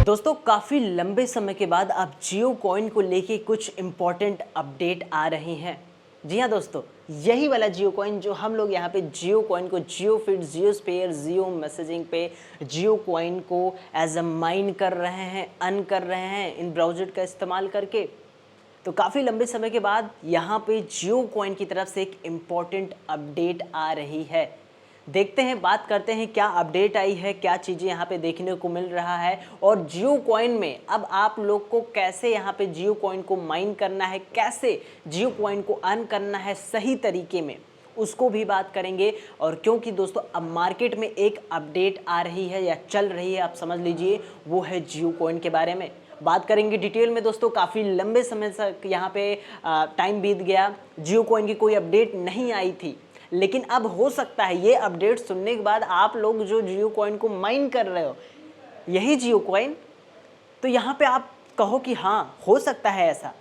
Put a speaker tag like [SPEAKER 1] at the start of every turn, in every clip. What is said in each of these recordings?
[SPEAKER 1] दोस्तों काफ़ी लंबे समय के बाद अब जियो कॉइन को लेके कुछ इम्पॉर्टेंट अपडेट आ रही हैं। जी हाँ दोस्तों, यही वाला जियो कॉइन जो हम लोग यहाँ पे जियो कॉइन को जियो फिट, जियो स्पेयर, जियो मैसेजिंग पे जियो कॉइन को एज अ माइन कर रहे हैं, अर्न कर रहे हैं इन ब्राउज़र का इस्तेमाल करके। तो काफ़ी लंबे समय के बाद यहाँ पे जियो कॉइन की तरफ से एक इम्पॉर्टेंट अपडेट आ रही है। देखते हैं, बात करते हैं क्या अपडेट आई है, क्या चीज़ें यहाँ पे देखने को मिल रहा है और जियो कॉइन में अब आप लोग को कैसे यहाँ पे जियो कॉइन को माइन करना है, कैसे जियो कॉइन को अर्न करना है सही तरीके में, उसको भी बात करेंगे। और क्योंकि दोस्तों अब मार्केट में एक अपडेट आ रही है या चल रही है, आप समझ लीजिए, वो है जियो कॉइन के बारे में बात करेंगे डिटेल में। दोस्तों काफ़ी लंबे समय तक यहाँ पे टाइम बीत गया, जियो कॉइन की कोई अपडेट नहीं आई थी, लेकिन अब हो सकता है ये अपडेट सुनने के बाद आप लोग जो जियो कॉइन को माइन कर रहे हो, यही जियो कॉइन, तो यहाँ पे आप कहो कि हाँ हो सकता है ऐसा।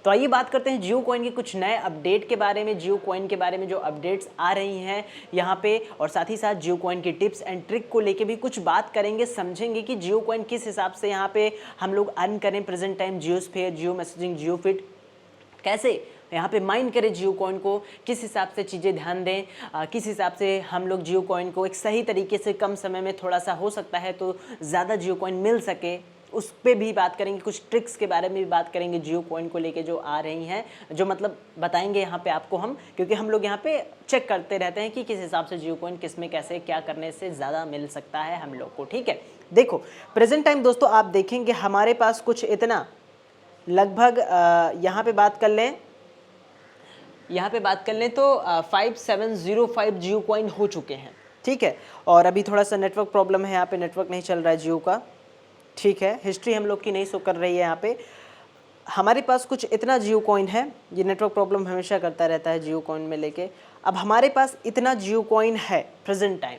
[SPEAKER 1] तो आइए बात करते हैं जियो कॉइन के कुछ नए अपडेट के बारे में, जियो कॉइन के बारे में जो अपडेट्स आ रही हैं यहाँ पे, और साथ ही साथ जियो कॉइन की टिप्स एंड ट्रिक को लेके भी कुछ बात करेंगे, समझेंगे कि जियो कॉइन किस हिसाब से यहाँ पे हम लोग अर्न करें प्रेजेंट टाइम, जियो स्फेयर, जियो मैसेजिंग, जियो फिट, कैसे यहाँ पे माइन करें जियो कॉइन को, किस हिसाब से चीज़ें ध्यान दें, किस हिसाब से हम लोग जियो कॉइन को एक सही तरीके से कम समय में थोड़ा सा हो सकता है तो ज़्यादा जियो कॉइन मिल सके, उस पर भी बात करेंगे। कुछ ट्रिक्स के बारे में भी बात करेंगे जियो कॉइन को लेके जो आ रही हैं, जो मतलब बताएंगे यहाँ पे आपको हम, क्योंकि हम लोग यहाँ पे चेक करते रहते हैं कि किस हिसाब से जियो कॉइन किस में कैसे क्या करने से ज़्यादा मिल सकता है हम लोग को। ठीक है, देखो प्रेजेंट टाइम दोस्तों आप देखेंगे हमारे पास कुछ इतना लगभग यहाँ पे बात कर लें तो 5705 जियो कॉइन हो चुके हैं। ठीक है, और अभी थोड़ा सा नेटवर्क प्रॉब्लम है, यहाँ पे नेटवर्क नहीं चल रहा है जियो का। ठीक है, हिस्ट्री हम लोग की नहीं शो कर रही है यहाँ पे। हमारे पास कुछ इतना जियो कॉइन है, ये नेटवर्क प्रॉब्लम हमेशा करता रहता है जियो कॉइन में लेके। अब हमारे पास इतना जियो कॉइन है प्रेजेंट टाइम।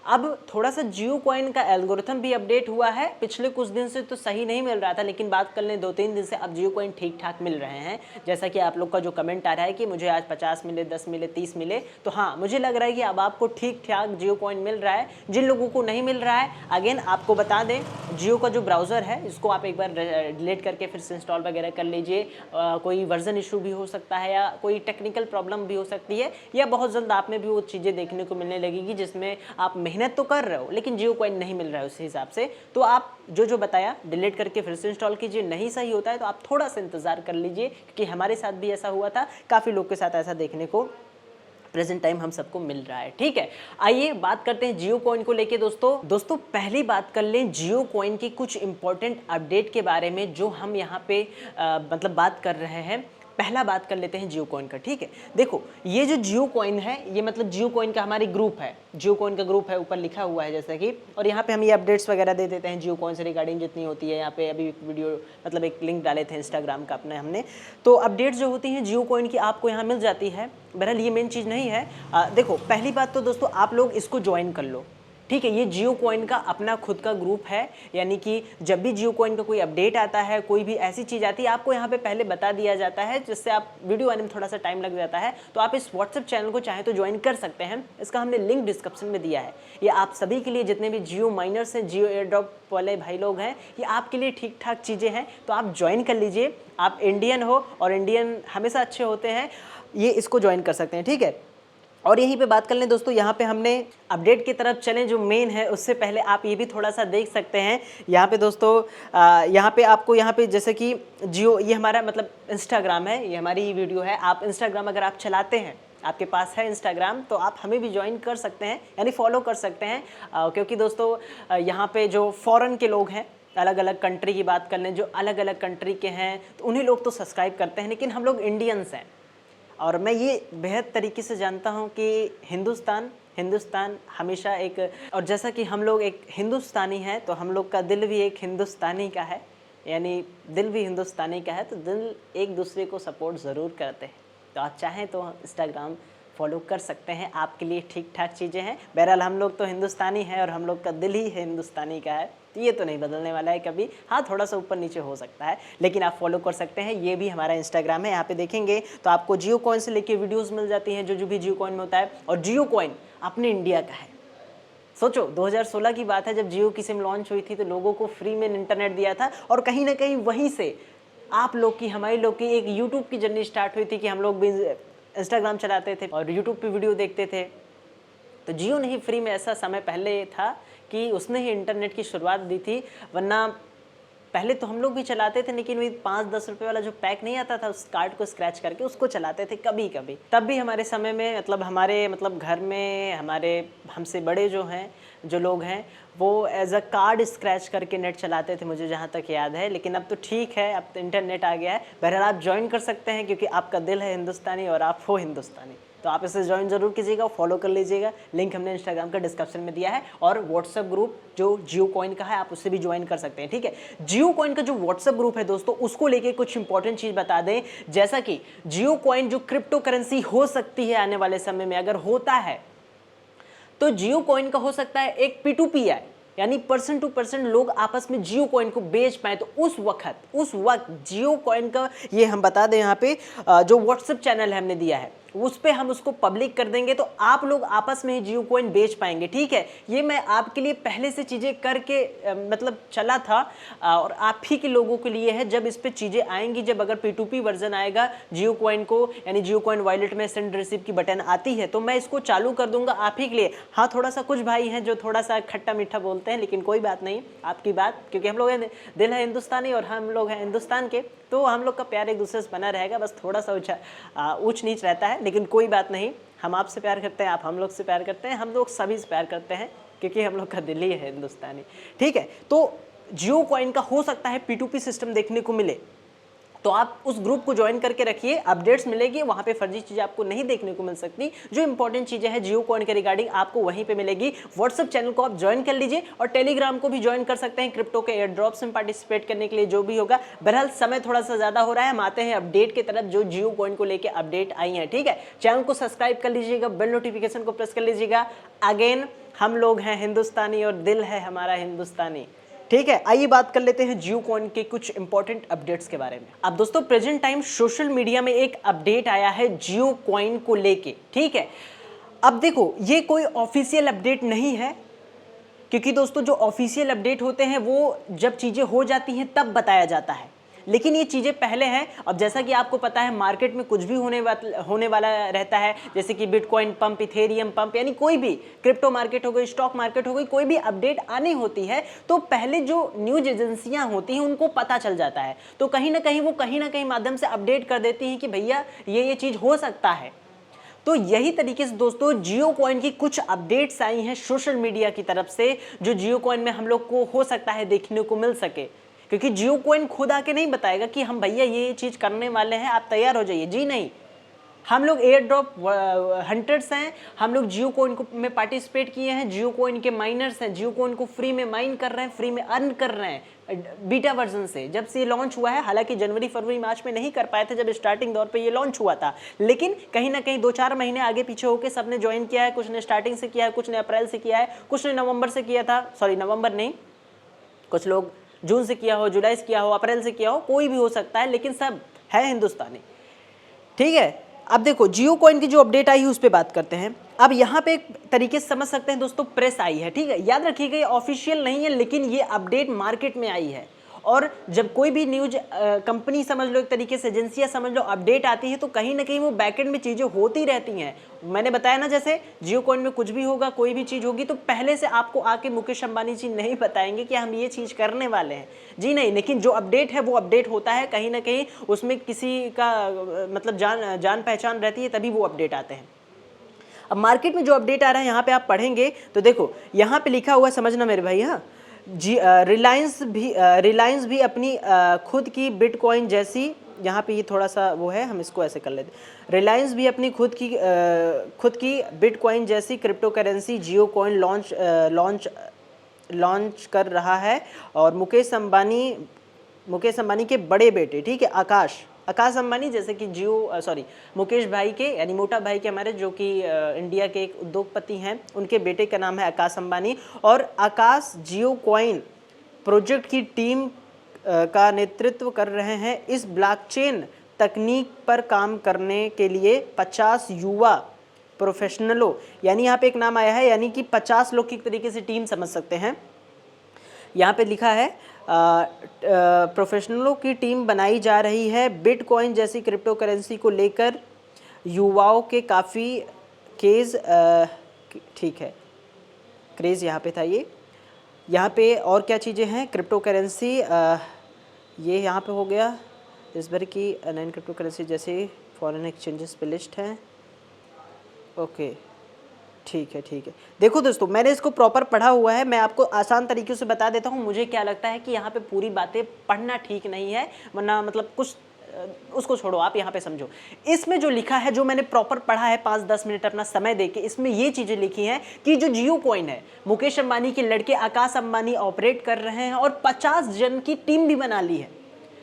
[SPEAKER 1] अब थोड़ा सा जियो कॉइन का एल्गोरिथम भी अपडेट हुआ है, पिछले कुछ दिन से तो सही नहीं मिल रहा था, लेकिन बात कर लें 2-3 दिन से अब जियो कॉइन ठीक ठाक मिल रहे हैं। जैसा कि आप लोग का जो कमेंट आ रहा है कि मुझे आज 50 मिले, 10 मिले, 30 मिले, तो हाँ मुझे लग रहा है कि अब आपको ठीक ठाक जियो कॉइन मिल रहा है। जिन लोगों को नहीं मिल रहा है, अगेन आपको बता दें, जियो का जो ब्राउज़र है इसको आप एक बार डिलीट करके फिर से इंस्टॉल वगैरह कर लीजिए। कोई वर्जन इशू भी हो सकता है या कोई टेक्निकल प्रॉब्लम भी हो सकती है, या बहुत जल्द आप में भी वो चीज़ें देखने को मिलने लगेगी जिसमें आप मेहनत तो कर रहे हो लेकिन जियो कॉइन नहीं मिल रहा है उस हिसाब से। तो आप जो बताया डिलीट करके फिर से इंस्टॉल कीजिए। नहीं सही होता है तो आप थोड़ा सा इंतजार कर लीजिए, क्योंकि हमारे साथ भी ऐसा हुआ था, काफ़ी लोग के साथ ऐसा देखने को प्रेजेंट टाइम हम सबको मिल रहा है। ठीक है, आइए बात करते हैं जियो कॉइन को लेके। दोस्तों पहली बात कर लें जियो कॉइन की कुछ इंपॉर्टेंट अपडेट के बारे में जो हम यहाँ पे मतलब बात कर रहे हैं। पहला बात कर लेते हैं जियो कॉइन का। ठीक है, देखो ये जो जियो कॉइन है, ये मतलब जियो कॉइन का हमारी ग्रुप है, जियो कॉइन का ग्रुप है, ऊपर लिखा हुआ है जैसा कि, और यहाँ पे हम ये अपडेट्स वगैरह दे देते हैं जियो कॉइन से रिगार्डिंग जितनी होती है। यहाँ पे अभी वीडियो मतलब एक लिंक डाले थे इंस्टाग्राम का अपने हमने, तो अपडेट्स जो होती हैं जियो कॉइन की आपको यहाँ मिल जाती है। बहरहाल ये मेन चीज़ नहीं है। देखो पहली बात तो दोस्तों आप लोग इसको ज्वाइन कर लो। ठीक है, ये जियो कॉइन का अपना खुद का ग्रुप है, यानी कि जब भी जियो कॉइन का कोई अपडेट आता है, कोई भी ऐसी चीज़ आती है, आपको यहाँ पे पहले बता दिया जाता है, जिससे आप वीडियो आने में थोड़ा सा टाइम लग जाता है। तो आप इस व्हाट्सएप चैनल को चाहे तो ज्वाइन कर सकते हैं, इसका हमने लिंक डिस्क्रिप्शन में दिया है। ये आप सभी के लिए, जितने भी जियो माइनर्स हैं, जियो एयरड्रॉप वाले भाई लोग हैं, ये आपके लिए ठीक ठाक चीज़ें हैं, तो आप ज्वाइन कर लीजिए। आप इंडियन हो और इंडियन हमेशा अच्छे होते हैं, ये इसको ज्वाइन कर सकते हैं। ठीक है, और यहीं पे बात कर लें दोस्तों, यहाँ पे हमने अपडेट की तरफ चलें जो मेन है, उससे पहले आप ये भी थोड़ा सा देख सकते हैं। यहाँ पे दोस्तों यहाँ पे आपको यहाँ पे जैसे कि जियो, ये हमारा मतलब इंस्टाग्राम है, ये हमारी वीडियो है। आप इंस्टाग्राम अगर आप चलाते हैं, आपके पास है इंस्टाग्राम, तो आप हमें भी ज्वाइन कर सकते हैं, यानी फॉलो कर सकते हैं। क्योंकि दोस्तों यहाँ पे जो फ़ॉरेन के लोग हैं, अलग अलग कंट्री की बात कर लें, जो अलग अलग कंट्री के हैं, तो उन्हीं लोग तो सब्सक्राइब करते हैं, लेकिन हम लोग इंडियंस हैं। और मैं ये बेहद तरीके से जानता हूँ कि हिंदुस्तान हमेशा एक, और जैसा कि हम लोग एक हिंदुस्तानी हैं, तो हम लोग का दिल भी एक हिंदुस्तानी का है, यानी दिल भी हिंदुस्तानी का है, तो दिल एक दूसरे को सपोर्ट ज़रूर करते हैं। तो आप चाहें तो इंस्टाग्राम फॉलो कर सकते हैं, आपके लिए ठीक ठाक चीज़ें हैं। बहरहाल हम लोग तो हिंदुस्तानी हैं और हम लोग का दिल ही हिंदुस्तानी का है, तो ये तो नहीं बदलने वाला है कभी। हाँ थोड़ा सा ऊपर नीचे हो सकता है, लेकिन आप फॉलो कर सकते हैं। ये भी हमारा इंस्टाग्राम है, यहाँ पे देखेंगे तो आपको जियो कॉइन से लेके वीडियोस मिल जाती हैं, जो भी जियो कॉइन में होता है। और जियो कॉइन अपने इंडिया का है, सोचो 2016 की बात है जब जियो की सिम लॉन्च हुई थी तो लोगों को फ्री में इंटरनेट दिया था और कहीं ना कहीं वहीं से आप लोग की हमारे लोग की एक यूट्यूब की जर्नी स्टार्ट हुई थी कि हम लोग भी इंस्टाग्राम चलाते थे और यूट्यूब पे वीडियो देखते थे। तो जियो ने ही फ्री में ऐसा समय पहले था कि उसने ही इंटरनेट की शुरुआत दी थी, वरना पहले तो हम लोग भी चलाते थे लेकिन वही 5-10 रुपये वाला जो पैक नहीं आता था उस कार्ड को स्क्रैच करके उसको चलाते थे कभी कभी। तब भी हमारे समय में हमारे घर में हमारे हमसे बड़े जो लोग हैं वो एज अ कार्ड स्क्रैच करके नेट चलाते थे, मुझे जहाँ तक याद है। लेकिन अब तो ठीक है, अब तो इंटरनेट आ गया है। बहरहाल आप ज्वाइन कर सकते हैं क्योंकि आपका दिल है हिंदुस्तानी और आप हो हिंदुस्तानी, तो आप इसे ज्वाइन जरूर कीजिएगा, फॉलो कर लीजिएगा। लिंक हमने इंस्टाग्राम का डिस्क्रिप्शन में दिया है और व्हाट्सएप ग्रुप जो जियो कॉइन का है आप उससे भी ज्वाइन कर सकते हैं, ठीक है। जियो कॉइन का जो व्हाट्सएप ग्रुप है दोस्तों, उसको लेके कुछ इंपॉर्टेंट चीज बता दें, जैसा कि जियो कॉइन जो क्रिप्टो करेंसी हो सकती है आने वाले समय में, अगर होता है तो जियो कॉइन का हो सकता है एक P2P है, यानी पर्सन टू पर्सन लोग आपस में जियो कॉइन को बेच पाए। तो उस वक्त जियो कॉइन का ये हम बता दें, यहाँ पे जो व्हाट्सएप चैनल है हमने दिया है उस पे हम उसको पब्लिक कर देंगे तो आप लोग आपस में ही जियो कॉइन बेच पाएंगे, ठीक है। ये मैं आपके लिए पहले से चीज़ें करके चला था और आप ही के लोगों के लिए है। जब इस पे चीज़ें आएंगी, जब अगर P2P वर्जन आएगा जियो कॉइन को, यानी जियो कॉइन वॉलेट में सेंड रिसीव की बटन आती है तो मैं इसको चालू कर दूंगा आप ही के लिए। हाँ, थोड़ा सा कुछ भाई हैं जो थोड़ा सा खट्टा मीठा बोलते हैं, लेकिन कोई बात नहीं, आपकी बात, क्योंकि हम लोग दिल है हिंदुस्तानी और हम लोग हैं हिंदुस्तान के, तो हम लोग का प्यार एक दूसरे से बना रहेगा। बस थोड़ा सा ऊंच नीच रहता है, लेकिन कोई बात नहीं। हम आपसे प्यार करते हैं, आप हम लोग से प्यार करते हैं, हम लोग सभी से प्यार करते हैं क्योंकि हम लोग का दिल ही है हिंदुस्तानी, ठीक है। तो जियो कॉइन का हो सकता है P2P सिस्टम देखने को मिले, तो आप उस ग्रुप को ज्वाइन करके रखिए, अपडेट्स मिलेगी वहाँ पे। फर्जी चीज़ें आपको नहीं देखने को मिल सकती, जो इंपॉर्टेंट चीज़ें हैं जियो कॉइन के रिगार्डिंग आपको वहीं पे मिलेगी। व्हाट्सएप चैनल को आप ज्वाइन कर लीजिए और टेलीग्राम को भी ज्वाइन कर सकते हैं क्रिप्टो के एयर ड्रॉप्स में पार्टिसिपेट करने के लिए, जो भी होगा। बहरहाल समय थोड़ा सा ज़्यादा हो रहा है, हम आते हैं अपडेट की तरफ जो जियो कॉइन को लेकर अपडेट आई है, ठीक है। चैनल को सब्सक्राइब कर लीजिएगा, बेल नोटिफिकेशन को प्रेस कर लीजिएगा। अगेन हम लोग हैं हिंदुस्तानी और दिल है हमारा हिंदुस्तानी, ठीक है। आइए बात कर लेते हैं जियो कॉइन के कुछ इंपॉर्टेंट अपडेट्स के बारे में। अब दोस्तों प्रेजेंट टाइम सोशल मीडिया में एक अपडेट आया है जियो कॉइन को लेके, ठीक है। अब देखो ये कोई ऑफिशियल अपडेट नहीं है, क्योंकि दोस्तों जो ऑफिशियल अपडेट होते हैं वो जब चीजें हो जाती हैं तब बताया जाता है, लेकिन ये चीज़ें पहले हैं। अब जैसा कि आपको पता है मार्केट में कुछ भी होने वाला रहता है, जैसे कि बिटकॉइन पंप, इथेरियम पंप, यानी कोई भी क्रिप्टो मार्केट हो गई, स्टॉक मार्केट हो गई, कोई भी अपडेट आनी होती है तो पहले जो न्यूज एजेंसियां होती हैं उनको पता चल जाता है, तो कहीं ना कहीं माध्यम से अपडेट कर देती हैं कि भैया ये चीज़ हो सकता है। तो यही तरीके से दोस्तों जियो कॉइन की कुछ अपडेट्स आई हैं सोशल मीडिया की तरफ से, जो जियो कॉइन में हम लोग को हो सकता है देखने को मिल सके, क्योंकि जियो कॉइन खुद आके नहीं बताएगा कि हम भैया ये चीज़ करने वाले हैं, आप तैयार हो जाइए। जी नहीं, हम लोग एयर ड्रॉप हंटर्स हैं, हम लोग जियो कॉइन में पार्टिसिपेट किए हैं, जियो कॉइन के माइनर्स हैं, जियो कॉइन को फ्री में माइन कर रहे हैं, फ्री में अर्न कर रहे हैं बीटा वर्जन से, जब से ये लॉन्च हुआ है। हालांकि जनवरी फरवरी मार्च में नहीं कर पाए थे जब स्टार्टिंग दौर पे ये लॉन्च हुआ था, लेकिन कहीं ना कहीं 2-4 महीने आगे पीछे होकर सबने ज्वाइन किया है। कुछ ने स्टार्टिंग से किया है, कुछ ने अप्रैल से किया है, कुछ ने नवंबर से किया था, सॉरी नवंबर नहीं, कुछ लोग जून से किया हो, जुलाई से किया हो, अप्रैल से किया हो, कोई भी हो सकता है, लेकिन सब है हिंदुस्तानी, ठीक है। अब देखो जियो कॉइन की जो अपडेट आई है उस पर बात करते हैं। अब यहाँ पे एक तरीके से समझ सकते हैं दोस्तों, प्रेस आई है, ठीक है। याद रखिएगा ये ऑफिशियल नहीं है, लेकिन ये अपडेट मार्केट में आई है। और जब कोई भी न्यूज कंपनी समझ लो, एक तरीके से एजेंसियां समझ लो, अपडेट आती है तो कहीं ना कहीं वो बैकएंड में चीज़ें होती रहती हैं। मैंने बताया ना, जैसे जियो कॉइन में कुछ भी होगा, कोई भी चीज़ होगी तो पहले से आपको आके मुकेश अंबानी जी नहीं बताएंगे कि हम ये चीज़ करने वाले हैं, जी नहीं। लेकिन जो अपडेट है वो अपडेट होता है, कहीं ना कहीं उसमें किसी का जान पहचान रहती है, तभी वो अपडेट आते हैं। अब मार्केट में जो अपडेट आ रहा है यहाँ पे आप पढ़ेंगे तो देखो यहाँ पे लिखा हुआ, समझना मेरे भाई, हाँ जी। रिलायंस भी अपनी खुद की बिटकॉइन जैसी, यहाँ पे ये थोड़ा सा वो है, हम इसको ऐसे कर लेते हैं। रिलायंस भी अपनी खुद की बिटकॉइन जैसी क्रिप्टो करेंसी जियो कॉइन लॉन्च कर रहा है। और मुकेश अंबानी के बड़े बेटे, ठीक है, आकाश अंबानी, जैसे कि मुकेश भाई के, यानी मोटा भाई के हमारे, जो कि इंडिया के एक उद्योगपति हैं, उनके बेटे का नाम है आकाश अंबानी। और आकाश जियो कॉइन प्रोजेक्ट की टीम का नेतृत्व कर रहे हैं। इस ब्लॉकचेन तकनीक पर काम करने के लिए 50 प्रोफेशनलों, यानी यहाँ पे एक नाम आया है, यानी कि 50 लोग की तरीके से टीम समझ सकते हैं। यहाँ पे लिखा है प्रोफेशनलों की टीम बनाई जा रही है बिटकॉइन जैसी क्रिप्टो करेंसी को लेकर, युवाओं के काफ़ी केज, ठीक है, क्रेज़ यहाँ पे था ये। यहाँ पे और क्या चीज़ें हैं, क्रिप्टो करेंसी, ये यहाँ पे हो गया, इस भर की नैन क्रिप्टो करेंसी जैसे फॉरेन एक्सचेंजेस पे लिस्ट हैं। ओके, ठीक है। देखो दोस्तों, मैंने इसको प्रॉपर पढ़ा हुआ है, मैं आपको आसान तरीके से बता देता हूँ। मुझे क्या लगता है कि यहाँ पे पूरी बातें पढ़ना ठीक नहीं है, वरना मतलब कुछ उसको छोड़ो, आप यहाँ पे समझो। इसमें जो लिखा है, जो मैंने प्रॉपर पढ़ा है 5-10 मिनट अपना समय देके, इसमें ये चीज़ें लिखी हैं कि जो जियो कॉइन है, मुकेश अंबानी के लड़के आकाश अंबानी ऑपरेट कर रहे हैं और 50 जन की टीम भी बना ली है।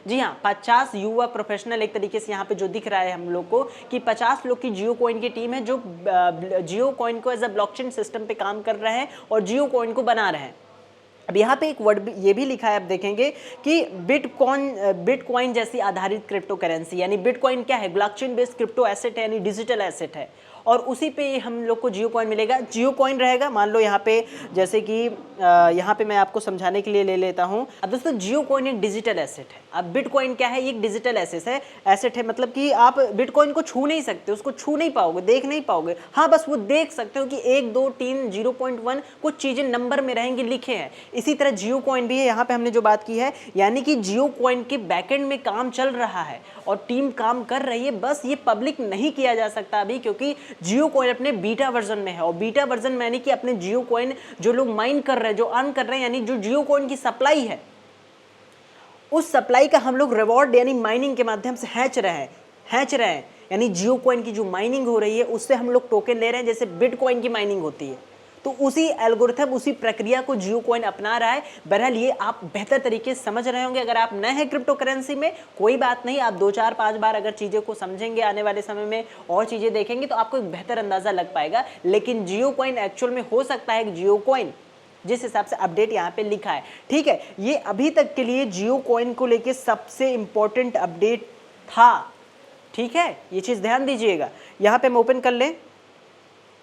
[SPEAKER 1] जी हाँ, 50 युवा प्रोफेशनल, एक तरीके से यहाँ पे जो दिख रहा है हम लोग को कि 50 लोग की जियो कॉइन की टीम है जो जियो कॉइन को एज अ ब्लॉकचेन सिस्टम पे काम कर रहे हैं और जियो कॉइन को बना रहे हैं। अब यहाँ पे एक वर्ड ये भी लिखा है, आप देखेंगे कि बिटकॉइन जैसी आधारित क्रिप्टो करेंसी, यानी बिटकॉइन क्या है, ब्लॉकचेन बेस्ड क्रिप्टो एसेट है, यानी डिजिटल एसेट है, और उसी पे हम लोग को जियो कॉइन मिलेगा। जियो कॉइन रहेगा, मान लो यहाँ पे जैसे कि यहाँ पे मैं आपको समझाने के लिए ले लेता हूँ। अब दोस्तों, जियो कॉइन एक डिजिटल एसेट है। अब बिटकॉइन क्या है, ये एक डिजिटल एसेट है, मतलब कि आप बिटकॉइन को छू नहीं सकते, उसको छू नहीं पाओगे, देख नहीं पाओगे। हाँ, बस वो देख सकते हो कि 1, 2, 3, 0.1 कुछ चीज़ें नंबर में रहेंगी, लिखे हैं। इसी तरह जियो कॉइन भी है, यहाँ पे हमने जो बात की है, यानी कि जियो कॉइन के बैकएंड में काम चल रहा है और टीम काम कर रही है, बस ये पब्लिक नहीं किया जा सकता अभी, क्योंकि जियो कॉइन अपने बीटा वर्जन में है। और बीटा वर्जन में यानी कि अपने जियो कॉइन जो लोग माइन कर रहे हैं, जो अर्न कर रहे हैं, यानी जो जियो कॉइन की सप्लाई है, उस सप्लाई का हम लोग रिवॉर्ड यानी माइनिंग के माध्यम से हैच रहे हैं, यानी जियो कॉइन की जो माइनिंग हो रही है उससे हम लोग टोकन ले रहे हैं, जैसे बिटकॉइन की माइनिंग होती है। तो उसी एल्गोरिथम, उसी प्रक्रिया को जियो कॉइन अपना रहा है। बहरहाल ये आप बेहतर तरीके से समझ रहे होंगे। अगर आप नए हैं क्रिप्टो करेंसी में, कोई बात नहीं, आप 2, 4, 5 बार अगर चीज़ों को समझेंगे, आने वाले समय में और चीज़ें देखेंगे, तो आपको एक बेहतर अंदाज़ा लग पाएगा। लेकिन जियो कॉइन एक्चुअल में हो सकता है जियो कॉइन जिस हिसाब से अपडेट यहाँ पे लिखा है, ठीक है, ये अभी तक के लिए जियो कॉइन को लेके सबसे इंपॉर्टेंट अपडेट था, ठीक है, ये चीज़ ध्यान दीजिएगा। यहाँ पे हम ओपन कर लें,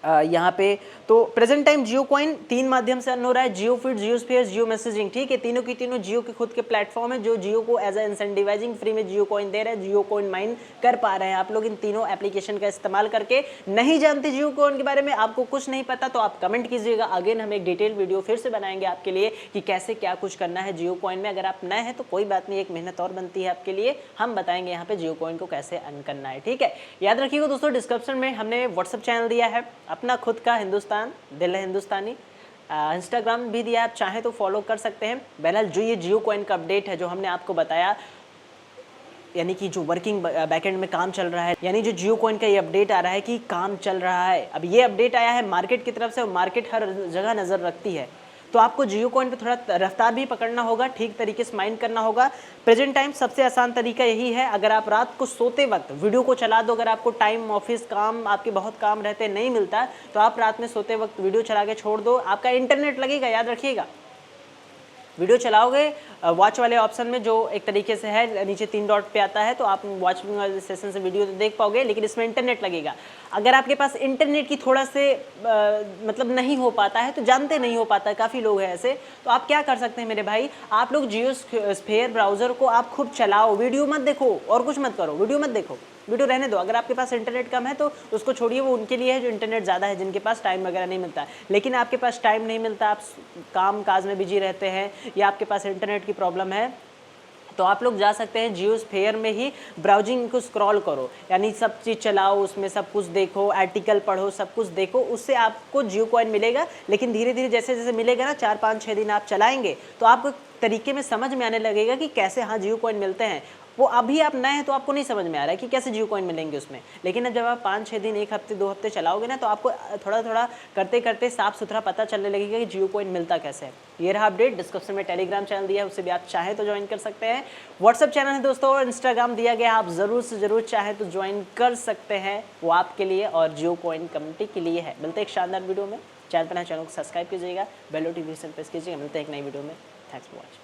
[SPEAKER 1] यहाँ पे तो प्रेजेंट टाइम जियो कॉइन 3 माध्यम से अर्न हो रहा है, जियो फीड, जियो स्फीयर, जियो मैसेजिंग, ठीक है। तीनों की तीनों जियो के खुद के प्लेटफॉर्म है जो जियो को एज ए इंसेंटिवाइजिंग फ्री में जियो कॉइन दे रहे हैं, जियो कॉइन माइन कर पा रहे हैं आप लोग इन तीनों एप्लीकेशन का इस्तेमाल करके। नहीं जानते जियो कॉइन के बारे में, आपको कुछ नहीं पता, तो आप कमेंट कीजिएगा, अगेन हम एक डिटेल वीडियो फिर से बनाएंगे आपके लिए कि कैसे क्या कुछ करना है जियो कॉइन में। अगर आप नए हैं तो कोई बात नहीं, एक मेहनत और बनती है आपके लिए, हम बताएंगे यहाँ पे जियो कॉइन को कैसे अर्न करना है, ठीक है। याद रखिएगा दोस्तों, डिस्क्रिप्शन में हमने व्हाट्सअप चैनल दिया है अपना खुद का, हिंदुस्तान दिल है हिंदुस्तानी, इंस्टाग्राम भी दिया है, आप चाहें तो फॉलो कर सकते हैं। बहरहाल जो ये जियो कॉइन का अपडेट है जो हमने आपको बताया, यानी कि जो वर्किंग बैकएंड में काम चल रहा है, यानी जो जियो कॉइन का ये अपडेट आ रहा है कि काम चल रहा है। अब ये अपडेट आया है मार्केट की तरफ से, और मार्केट हर जगह नज़र रखती है, तो आपको जियो कॉइन पे थोड़ा रफ्तार भी पकड़ना होगा, ठीक तरीके से माइंड करना होगा। प्रेजेंट टाइम सबसे आसान तरीका यही है, अगर आप रात को सोते वक्त वीडियो को चला दो, अगर आपको टाइम, ऑफिस काम, आपके बहुत काम रहते नहीं मिलता, तो आप रात में सोते वक्त वीडियो चला के छोड़ दो, आपका इंटरनेट लगेगा, याद रखिएगा। वीडियो चलाओगे, वॉच वाले ऑप्शन में जो एक तरीके से है, नीचे 3 डॉट पे आता है, तो आप वॉचिंग वाले सेशन से वीडियो तो देख पाओगे, लेकिन इसमें इंटरनेट लगेगा। अगर आपके पास इंटरनेट की थोड़ा से मतलब नहीं हो पाता है, तो जानते नहीं हो पाता है, काफ़ी लोग हैं ऐसे, तो आप क्या कर सकते हैं मेरे भाई, आप लोग जियो स्फीयर ब्राउज़र को आप खूब चलाओ, वीडियो मत देखो और कुछ मत करो, वीडियो मत देखो, वीडियो रहने दो। अगर आपके पास इंटरनेट कम है तो उसको छोड़िए, वो उनके लिए है जो इंटरनेट ज़्यादा है, जिनके पास टाइम वगैरह नहीं मिलता। लेकिन आपके पास टाइम नहीं मिलता, आप काम काज में बिजी रहते हैं, या आपके पास इंटरनेट की प्रॉब्लम है, तो आप लोग जा सकते हैं जियो स्फीयर में ही ब्राउजिंग को स्क्रॉल करो, यानी सब चीज़ चलाओ, उसमें सब कुछ देखो, आर्टिकल पढ़ो, सब कुछ देखो, उससे आपको जियो कॉइन मिलेगा। लेकिन धीरे धीरे जैसे जैसे मिलेगा ना, 4, 5, 6 दिन आप चलाएंगे, तो आपको तरीके में समझ में आने लगेगा कि कैसे हाँ जियो कॉइन मिलते हैं। वो अभी आप नए हैं तो आपको नहीं समझ में आ रहा है कि कैसे जियो कॉइन मिलेंगे उसमें, लेकिन जब आप 5-6 दिन, 1 हफ्ते, 2 हफ्ते चलाओगे ना, तो आपको थोड़ा थोड़ा करते करते साफ सुथरा पता चलने लगेगा कि जियो कॉइन मिलता कैसे है। ये रहा अपडेट। डिस्क्रिप्शन में टेलीग्राम चैनल दिया है, उससे भी आप चाहें तो ज्वाइन कर सकते हैं। व्हाट्सअप चैनल है दोस्तों, और इंस्टाग्राम दिया गया, आप ज़रूर से ज़रूर चाहें तो ज्वाइन कर सकते हैं, वो आपके लिए और जियो कॉइन कम्युनिटी के लिए है। मिलते हैं एक शानदार वीडियो में, चैनल को सब्सक्राइब कीजिएगा, बेल नोटिफिकेशन प्रेस कीजिएगा। मिलते हैं एक नई वीडियो में। Thanks for watching.